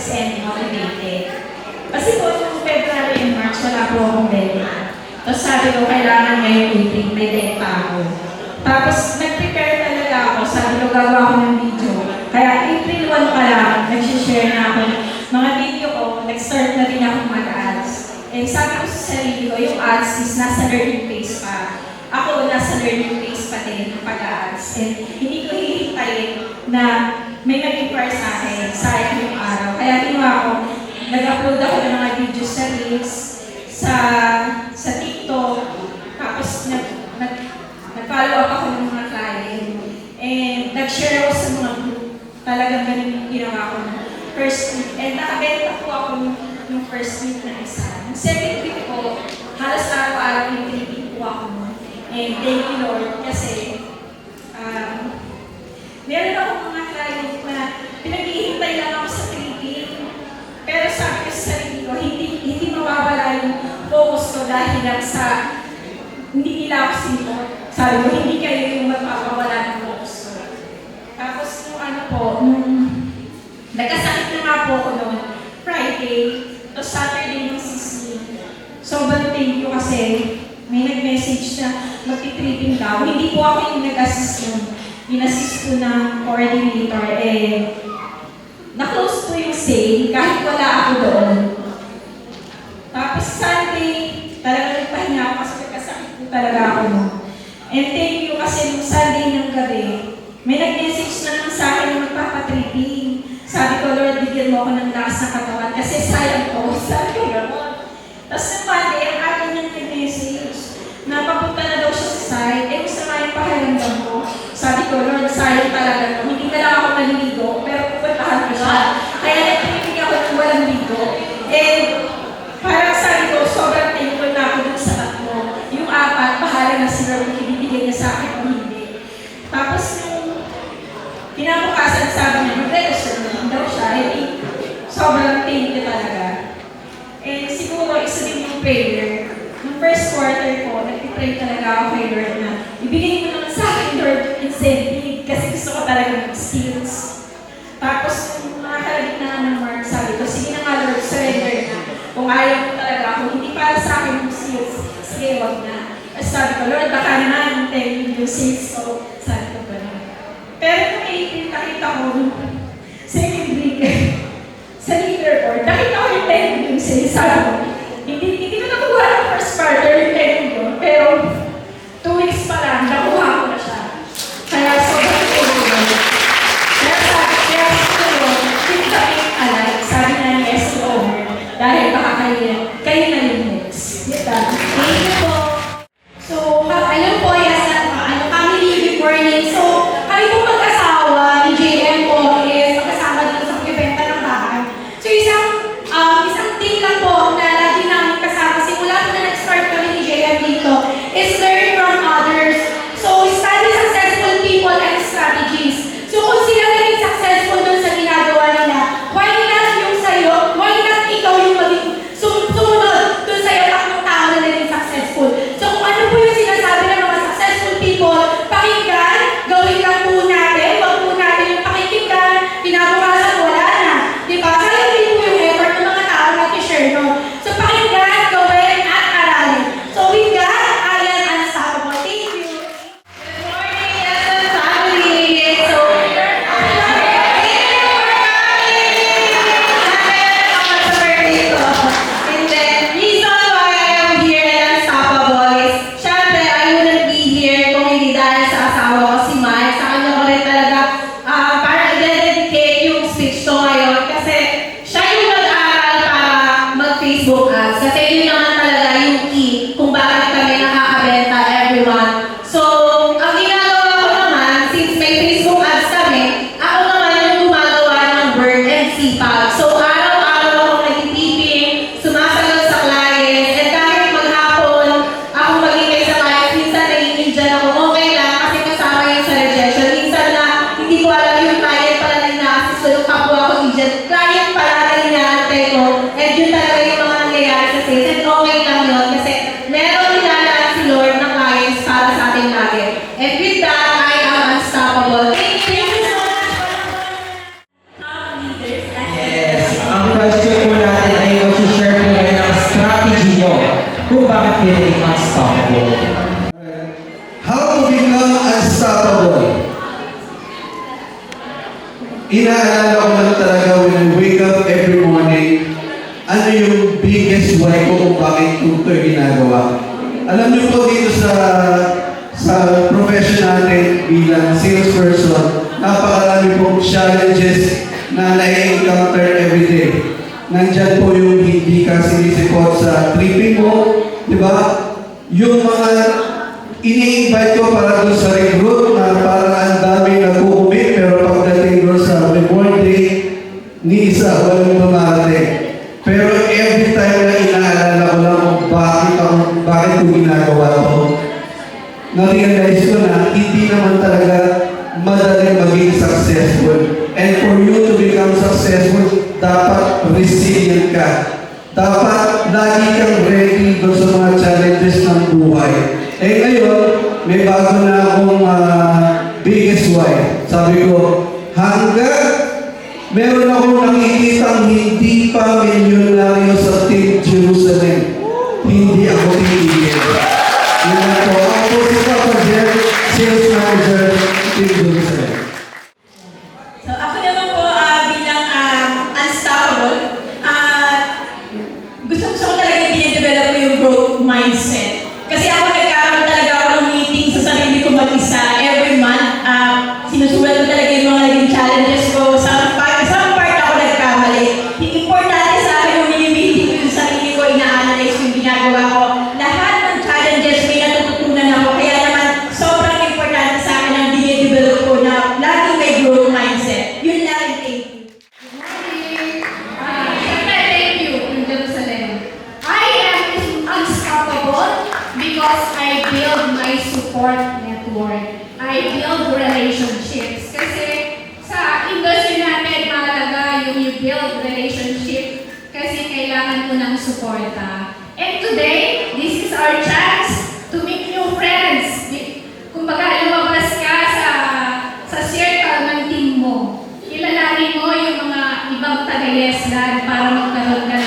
focused and motivated. Kasi po, noong February and March, wala po akong benta. Tapos sabi ko, kailangan ngayong April, may benta ako. Tapos nag-prepare talaga ako, sabi ko, gagawa ako ng video. Kaya April 1 pa lang, nag-share na ako ng mga video ko, nag-start na rin ako mag-ads. And sabi ko sa sarili ko, yung ads is nasa learning phase pa. Ako, nasa learning phase pa din ng pag-ads. And hindi ko hihintayin na may mag-inquire sa akin, sayang yung araw. Kaya ginawa ko, nag-upload ako ng mga videos sa Reels, sa TikTok, tapos nag-follow up ako ng mga client. And nag-share ako sa mga group. Talagang ganun yung ginawa ko ng first week. And nakabenta po ako ng first week na isa. Yung second week ko, halos araw-araw yung training po ako mo. And thank you Lord kasi meron ako mga client na pinag-ihintay lang ako sa training. Pero sabi ko sa sarili ko, hindi mawawala yung focus ko dahil lang sa hindi nila ako sinipot. Sabi ko, hindi kayo yung magpapawala ng focus ko. Tapos yung ano po, nagkasakit na nga po ako noon, Friday, tapos Saturday yung 16. Sobrang thank you kasi may nag-message na magti-tripping daw. Hindi po ako yung nag-assist yun. In-assist ko ng coordinator. Na-close po yung sale kahit wala ako doon. Tapos Sunday, talaga nagpahinga ako kasi nagkasakit po talaga ako noon. And thank you kasi nung Sunday ng gabi, may nag-message na naman sa akin na magpapatripping. Sabi ko, Lord, bigyan mo ako ng lakas ng katawan kasi sayang ko. Sabi ko, gano'n. Tapos nung Monday, ang akin niyang nag-message na papunta na daw siya sa site. Gusto nga yung pakiramdam ko. Sabi ko, Lord, sayang talaga. Hindi na lang ako maliligo, pero pupuntahan ko siya. Kaya nag-tripping ako ng walang ligo. And parang sabi ko, sobrang thankful na ako dun sa tatlo. Yung apat, bahala na si Lord kung ibibigay niya sa akin o hindi. Tapos nung kinabukasan sabi niya, mag-register na lang daw siya. Sobrang thank you talaga. And siguro, isa din yung prayer. Nung first quarter ko, nag-pray talaga ako kay Lord na ibigay mo naman sa akin, Lord, incentive kasi gusto ko talaga mag-skills. Tapos, yung mga kalagitnaan ng Mark, sabi ko, sige na nga Lord, surrender na. Kung ayaw mo talaga ako, hindi para sa akin yung skills, sige, wag na. Tapos sabi ko, Lord, baka naman, yung skills ko. Sabi ko ba na. Pero kung may nakita ko, second week, sa leaderboard, nakita ko yung yung skills. Sabi ko, hindi ko nakuha ng first quarter yung training ko, pero 2 weeks pa lang, nakuha ko na siya. Kaya sobrang training ko. Kaya sabi ko, hindi kami alike. Sabi na yes to over. Dahil baka kayo na yung next. Thank you po. So, alam po, yes, family reporting. So, kami po mag-asawa ni JM po is magkasama dito sa pagkibenta ng bahay. So, isang thing lang po na lagi namin kasama simula na nag-start kami ni JM dito is learn from others. So, study successful people and strategies. So, kung sila naging successful dun sa ginagawa nila, why not yung sa'yo? Why not ikaw yung maging sumunod dun sa'yo tatlong tao na naging successful? So, kung ano po yung sinasabi ng mga successful people, pakinggan, gawin lang po natin, wag po natin yung pakikinggan, pinabukasan, wala na. Diba? Sayang din po yung effort ng mga tao na i-share, no? So, pakinggan, gawin, at aralin. So, with that, I am unstoppable. Thank you. Good morning, Yassan family. So, and then, reason why I am here and unstoppable is, syempre, I wouldn't be here kung hindi dahil sa asawa ko si Mike. Sa kanya ko rin talaga para i-dedicate yung speech ko ngayon kasi siya yung nag-aaral para mag-Facebook ads. Kasi yun naman talaga yung key kung bakit kami nakakabenta everyone. So, ang ginagawa ko naman, since may Facebook ads kami, ako naman yung gumagawa ng work and sipag. So, araw-araw akong nag-tipping, sumasagot sa clients, and kahit maghapon, ako magingay sa clients, minsan naging dyan ako, okay lang, kasi kasama yun sa rejection. Minsan na, hindi ko alam yung client pala na ina-assist ko, yung kapwa ko dyan. Client pala na inaantay ko, and yun talaga yung mga nangyayari sa sales. And okay lang yun, kasi meron nilalaan si Lord na clients para sa ating lagi. And with that, I am unstoppable. Thank you so much. Yes, inaalala ko lang talaga when I wake up every morning, ano yung biggest why ko kung bakit ko ito ginagawa. Alam niyo po dito sa profession natin bilang salesperson, napakarami pong challenges na na-encounter every day. Nandyan po yung hindi ka sinisipot sa tripping mo, di ba? Yung mga ini-invite ko para doon sa recruit na para ang dami nag-uumit pero pagdating doon sa reward day, ni isa walang dumarating. Pero every time na inaalala ko lang kung bakit ko ginagawa to, na-realize ko na hindi naman talaga madaling maging successful. And for you to become successful, dapat resilient ka. Dapat lagi kang ready doon sa mga challenges ng buhay. Eh ngayon, may bago na akong biggest why. Sabi ko, hanggang meron akong nakikitang hindi pa milyonaryo sa Team Jerusalem, hindi ako titigil. Yun na po. Ako si Papa Jeff, Sales Manager, Team Jerusalem. So ako naman po bilang unstoppable, gusto ko talaga i-develop ko yung growth mindset. Kasi ako nagkaroon talaga ako ng meeting sa sarili ko mag-isa every month. Sinusulat ko talaga yung mga naging challenges ko. Sa part ako nagkamali. Importante sa akin yung mini-meeting ko yung sarili ko, ina-analyze yung ginagawa ko. Lahat ng challenges may natututunan ako. Kaya naman sobrang importante sa akin ang dine-develop ko na laging may growth mindset. Yun lang, thank you. Thank you, Jerusalem. I am unstoppable because I build my support network. I build relationships. Kasi sa industry natin, mahalaga yung you build relationship kasi kailangan mo ng suporta. And today, this is our chance to meet new friends. Kumbaga, lumabas ka sa circle ng team mo. Kilalanin mo yung mga ibang taga-Yesland para magkaroon ka